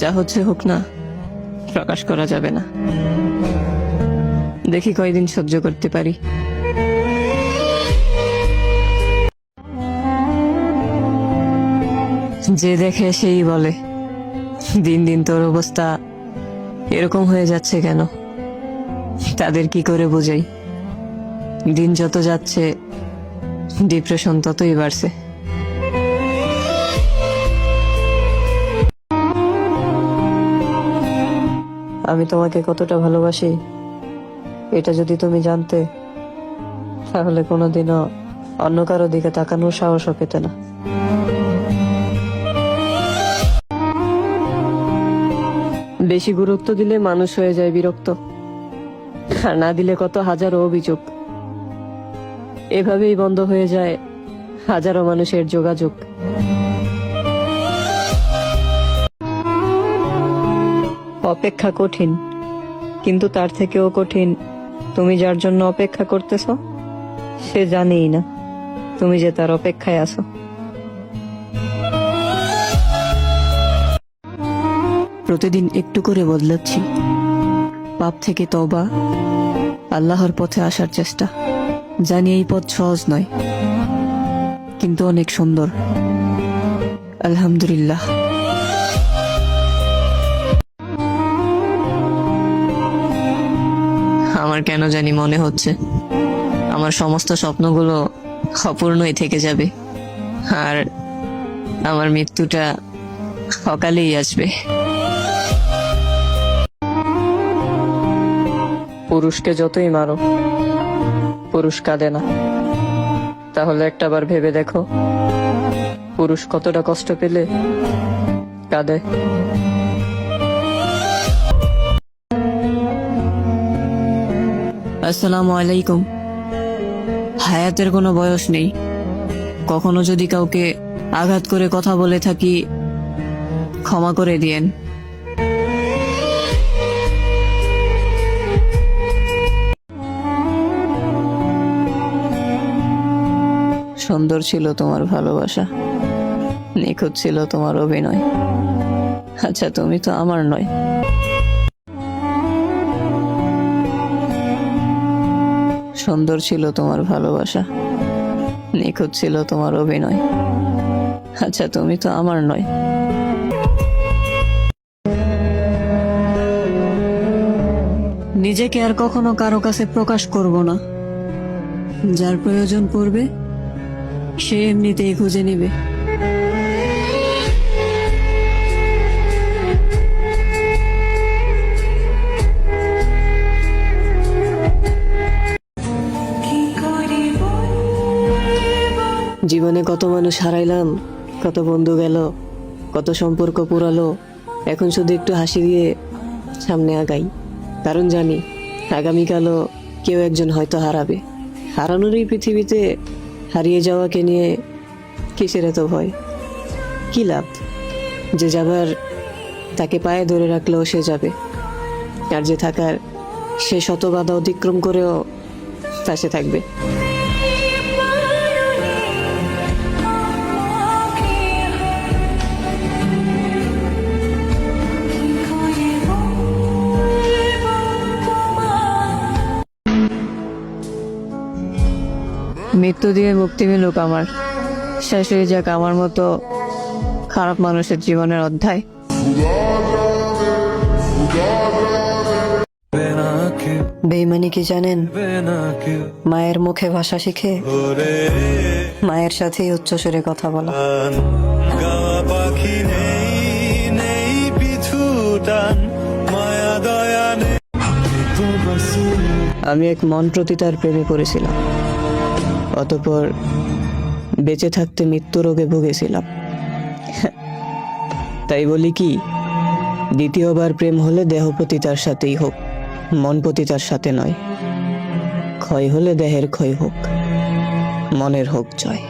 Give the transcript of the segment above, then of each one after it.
যা হচ্ছে হোক না, প্রকাশ করা যাবে না। দেখি কয়দিন সহ্য করতে পারি। যে দেখে সেই বলে, দিন দিন তোর অবস্থা এরকম হয়ে যাচ্ছে কেন? তাদের কি করে বোঝাই? দিন যত যাচ্ছে ডিপ্রেশন ততই বাড়ছে। আমি তোমাকে কতটা ভালোবাসি এটা যদি তুমি জানতে, তাহলে কোনোদিনও অন্য কারো দিকে তাকানোর সাহসও পেতে না। বেশি গুরুত্ব দিলে মানুষ হয়ে যায় বিরক্ত, আর না দিলে কত হাজারো অভিযোগ। এভাবেই বন্ধ হয়ে যায় হাজারো মানুষের যোগাযোগ। অপেক্ষা কঠিন, কিন্তু তার থেকেও কঠিন তুমি যার জন্য অপেক্ষা করতেছ সে জানেই না তুমি যে তার অপেক্ষায় আছো। প্রতিদিন একটু করে বদলাচ্ছি, পাপ থেকে তওবা, আল্লাহর পথে আসার চেষ্টা। জানি এই পথ সহজ নয়, কিন্তু অনেক সুন্দর। আলহামদুলিল্লাহ। আমার কেন জানি মনে হচ্ছে আমার সমস্ত স্বপ্নগুলো অপূর্ণই থেকে যাবে, আর আমার মৃত্যুটা সকালেই আসবে। পুরুষকে যতই মারো, পুরুষ কাঁদে না। তাহলে একটাবার ভেবে দেখো, পুরুষ কতটা কষ্ট পেলে কাঁদে। আসসালামু আলাইকুম। হায়াতের কোনো বয়স নেই। কখনো যদি কাউকে আঘাত করে কথা বলে থাকি, ক্ষমা করে দিয়েন। সুন্দর ছিল তোমার ভালোবাসা, নিখুঁত ছিল তোমার অভিনয়। আচ্ছা, তুমি তো আমার নয়। সুন্দর ছিল তোমার ভালোবাসা, নিখুঁত ছিল তোমার অভিনয়। আচ্ছা, তুমি তো আমার নয়। নিজেকে আর কখনো কারো কাছে প্রকাশ করব না। যার প্রয়োজন পড়বে সে এমনিতেই খুঁজে নিবে। জীবনে কত মানুষ হারাইলাম, কত বন্ধু গেল, কত সম্পর্ক পুরালো। এখন শুধু একটু হাসি দিয়ে সামনে আগাই, কারণ জানি আগামীকালও কেউ একজন হয়তো হারাবে। হারানোর এই পৃথিবীতে হারিয়ে যাওয়াকে নিয়ে কিসের এত ভয়? কি লাভ? যে যাবার তাকে পায়ে ধরে রাখলেও সে যাবে, আর যে থাকার সে শত বাধা অতিক্রম করেও পাশে থাকবে। মৃত্যু দিয়ে মুক্তি মিলুক আমার, শেষ হয়ে যাক আমার মতো খারাপ মানুষের জীবনের অধ্যায়। বেঈমানি কি জানেন? মায়ের মুখে ভাষা শিখে মায়ের সাথেই উচ্চস্বরে কথা বলা। আমি এক মন্ত্রতিতার প্রেমে পড়েছিলাম, অতঃপর বেঁচে থাকতে মৃত্যু রোগে ভুগেছিলাম। তাই বলি কি, দ্বিতীয়বার প্রেম হলে দেহপতি তার সাথেই হোক, মনপতি তার সাথে নয়। ক্ষয় হলে দেহের ক্ষয় হোক, মনের হোক জয়।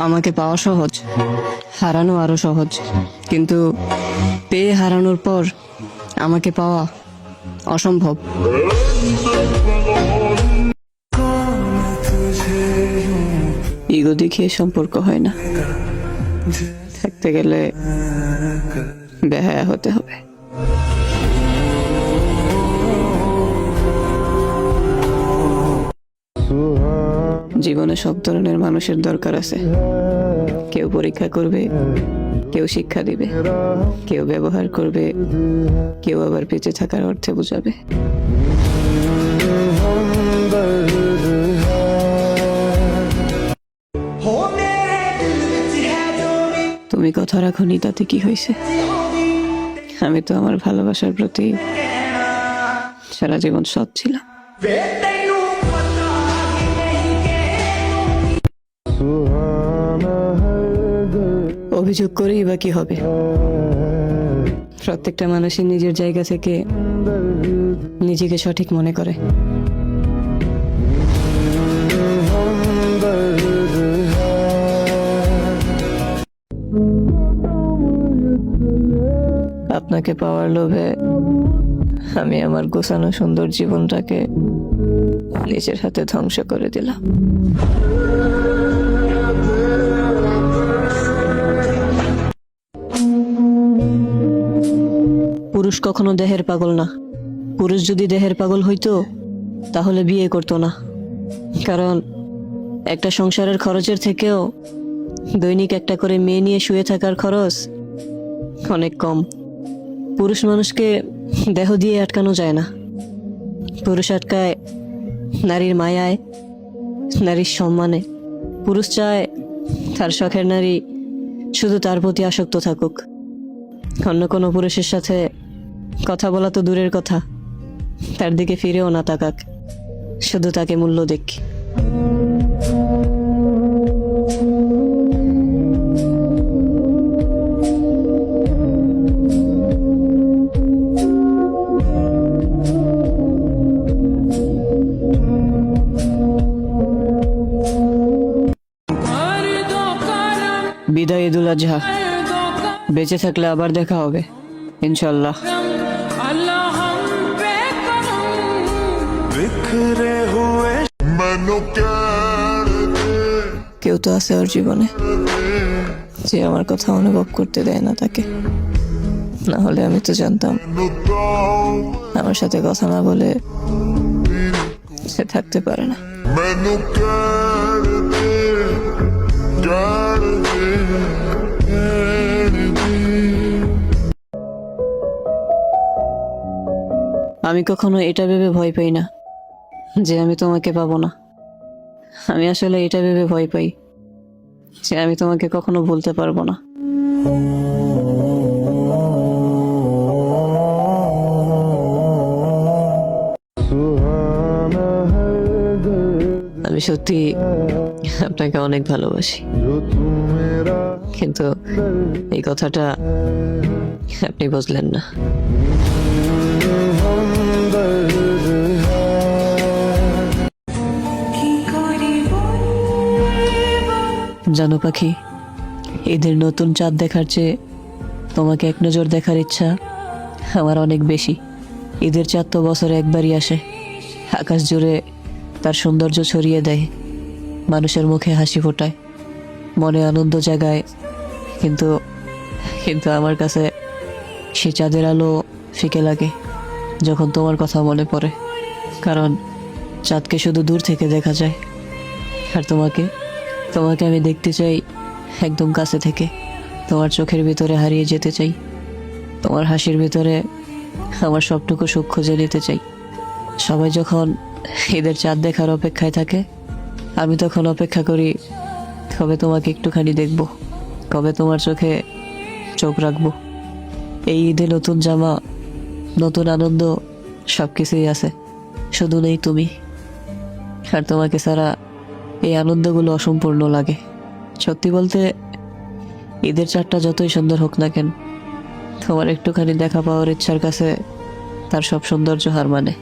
আমাকে পাওয়া সহজ, হারানো আরো সহজ, কিন্তু পেয়ে হারানোর পর আমাকে পাওয়া অসম্ভব। ইগো দেখিয়ে সম্পর্ক হয় না, থাকতে গেলে বেহায়া হতে হবে। জীবনে সব ধরনের মানুষের দরকার আছে। কেউ পরীক্ষা করবে, কেউ শিক্ষা দিবে, কেউ ব্যবহার করবে, কেউ আবার বেঁচে থাকার অর্থে বুঝাবে। তুমি কথা রাখোনি, তাতে কি হয়েছে? আমি তো আমার ভালোবাসার প্রতি সারা জীবন সৎ ছিলাম। অভিযোগ করেই বা কি হবে? প্রত্যেকটা মানুষই নিজের জায়গা থেকে নিজেকে সঠিক মনে করে। আপনাকে পাওয়ার লোভে আমি আমার গোছানো সুন্দর জীবনটাকে নিজের হাতে ধ্বংস করে দিলাম। পুরুষ কখনো দেহের পাগল না। পুরুষ যদি দেহের পাগল হইতো তাহলে বিয়ে করতো না, কারণ একটা সংসারের খরচের থেকেও দৈনিক একটা করে মেয়ে নিয়ে শুয়ে থাকার খরচ অনেক কম। পুরুষ মানুষকে দেহ দিয়ে আটকানো যায় না। পুরুষ আটকায় নারীর মায়ায়, নারীর সম্মানে। পুরুষ চায় তার শখের নারী শুধু তার প্রতি আসক্ত থাকুক, অন্য কোনো পুরুষের সাথে কথা বলা তো দূরের কথা, তার দিকে ফিরেও না তাকাক, শুধু তাকে মূল্য দিক। বিদায় ঈদুল আজহা। বেঁচে থাকলে আবার দেখা হবে ইনশাল্লাহ। কেউ তো আছে ওর জীবনে যে আমার কথা অনুভব করতে দেয় না তাকে। না হলে আমি তো জানতাম আমার সাথে কথা না বলে সে থাকতে পারে না। আমি কখনো এটা ভেবে ভয় পাই না যে আমি তোমাকে পাবো না। আমি আসলে এটা ভেবে ভয় পাই যে আমি তোমাকে কখনো ভুলতে পারবো না। আমি সত্যি আপনাকে অনেক ভালোবাসি, কিন্তু এই কথাটা আপনি বুঝলেন না। জানো পাখি, ঈদের নতুন চাঁদ দেখার চেয়ে তোমাকে এক নজর দেখার ইচ্ছা আমার অনেক বেশি। ঈদের চাঁদ তো বছরে একবারই আসে, আকাশ জুড়ে তার সৌন্দর্য ছড়িয়ে দেয়, মানুষের মুখে হাসি ফোটায়, মনে আনন্দ জাগায়। কিন্তু কিন্তু আমার কাছে সে চাঁদের আলো ফিকে লাগে যখন তোমার কথা মনে পড়ে, কারণ চাঁদকে শুধু দূর থেকে দেখা যায়, আর তোমাকে তোমাকে আমি দেখতে চাই একদম কাছে থেকে। তোমার চোখের ভিতরে হারিয়ে যেতে চাই, তোমার হাসির ভিতরে আমার সবটুকু সুখ খুঁজে নিতে চাই। সবাই যখন ঈদের চাঁদ দেখার অপেক্ষায় থাকে, আমি তখন অপেক্ষা করি কবে তোমাকে একটুখানি দেখব, কবে তোমার চোখে চোখ রাখবো। এই ঈদে নতুন জামা, নতুন আনন্দ সব কিছুই আছে, শুধু নেই তুমি। আর তোমাকে ছাড়া এই আনন্দগুলো অসম্পূর্ণ লাগে। সত্যি বলতে ঈদের চাঁদটা যতই সুন্দর হোক না কেন, তোমার একটুখানি দেখা পাওয়ার ইচ্ছার কাছে তার সব সৌন্দর্য হার মানে।